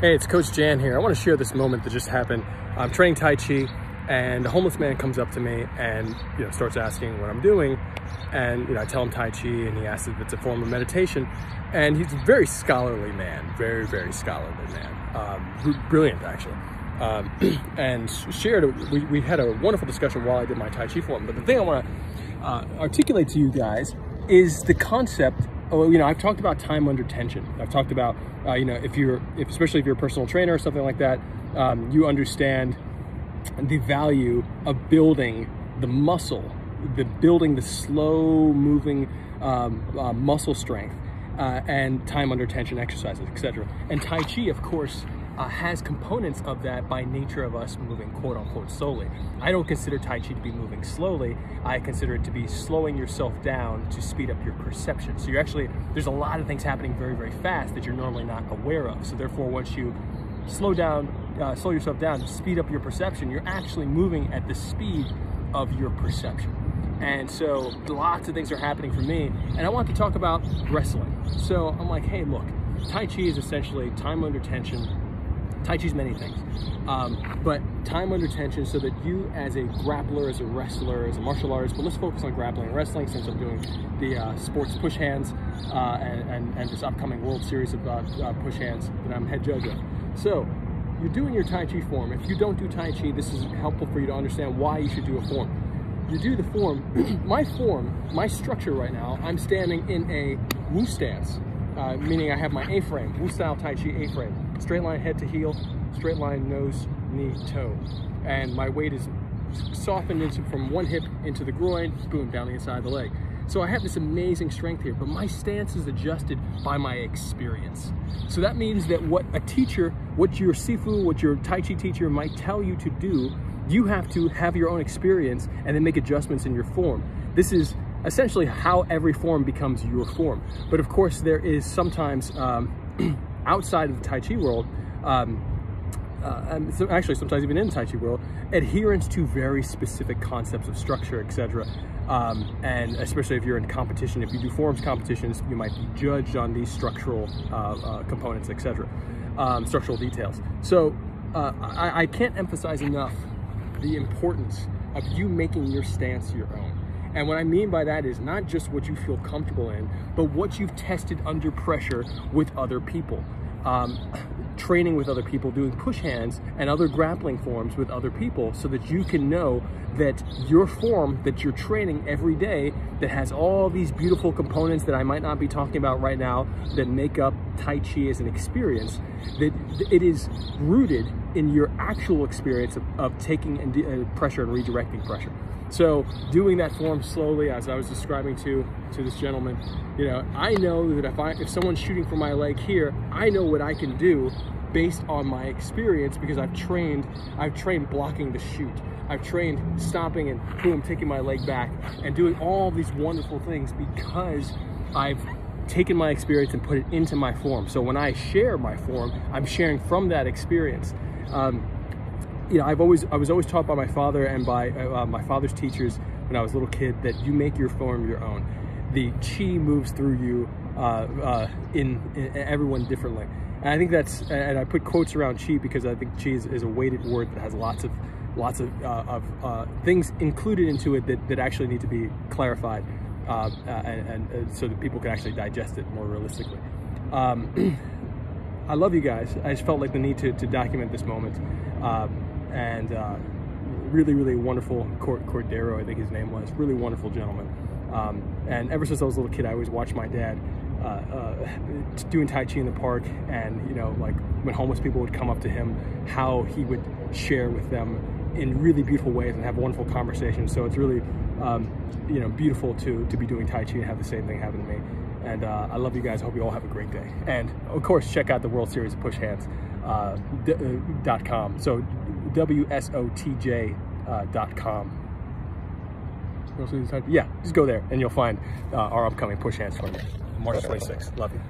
Hey, it's Coach Jan here. I want to share this moment that just happened. I'm training Tai Chi and a homeless man comes up to me and starts asking what I'm doing. And I tell him Tai Chi and he asks if it's a form of meditation. And he's a very scholarly man, very, very scholarly man. Brilliant, actually. And we had a wonderful discussion while I did my Tai Chi Form. But the thing I want to articulate to you guys is the concept. I've talked about time under tension. I've talked about, especially if you're a personal trainer or something like that, you understand the value of building the muscle, building the slow moving muscle strength and time under tension exercises, etc. And Tai Chi, of course, has components of that by nature of us moving quote unquote slowly. I don't consider Tai Chi to be moving slowly. I consider it to be slowing yourself down to speed up your perception. So there's a lot of things happening very, very fast that you're normally not aware of. So therefore, once you slow yourself down to speed up your perception, you're actually moving at the speed of your perception. And so lots of things are happening for me. And I want to talk about wrestling. So I'm like, hey, look, Tai Chi is essentially time under tension. Tai Chi is many things, but time under tension so that you as a grappler, as a wrestler, as a martial artist, but let's focus on grappling and wrestling since I'm doing the sports push hands and this upcoming World Series of push hands that I'm head judge of. So you're doing your Tai Chi form. If you don't do Tai Chi, this is helpful for you to understand why you should do a form. You do the form, my structure right now, I'm standing in a Wu stance, meaning I have my A-frame, Wu style Tai Chi A-frame. Straight line head to heel, straight line nose, knee, toe. And my weight is softened from one hip into the groin, boom, down the inside of the leg. So I have this amazing strength here, but my stance is adjusted by my experience. So that means that what a teacher, what your Sifu, what your Tai Chi teacher might tell you to do, you have to have your own experience and then make adjustments in your form. This is essentially how every form becomes your form. But of course, there is sometimes, outside of the Tai Chi world, and so actually sometimes even in the Tai Chi world, adherence to very specific concepts of structure, etc. And especially if you're in competition, if you do forms competitions, you might be judged on these structural components, etc. Structural details. So I can't emphasize enough the importance of you making your stance your own. And what I mean by that is not just what you feel comfortable in, but what you've tested under pressure with other people. Training with other people, doing push hands and other grappling forms with other people so that you can know that your form that you're training every day that has all these beautiful components that I might not be talking about right now that make up Tai Chi as an experience, that it is rooted in your actual experience of taking pressure and redirecting pressure. So doing that form slowly, as I was describing to this gentleman, I know that if someone's shooting for my leg here, I know what I can do based on my experience because I've trained blocking the shoot. I've trained stopping and boom, taking my leg back and doing all these wonderful things because I've taken my experience and put it into my form. So when I share my form, I'm sharing from that experience. I was always taught by my father and by my father's teachers when I was a little kid that you make your form your own. The chi moves through you in everyone differently. And I think and I put quotes around chi because I think chi is a weighted word that has lots of things included into it that actually need to be clarified and so that people can actually digest it more realistically. I love you guys. I just felt like the need to document this moment. Really, really wonderful Cordero, I think his name was. Really wonderful gentleman. And ever since I was a little kid, I always watched my dad doing Tai Chi in the park, and like when homeless people would come up to him, how he would share with them in really beautiful ways and have wonderful conversations. So it's really beautiful to be doing Tai Chi and have the same thing happen to me. And I love you guys. I hope you all have a great day. And of course, check out the World Series of Push Hands .com. So WSOTJ.com. Yeah, just go there and you'll find our upcoming push hands tournament, March 26th. Love you.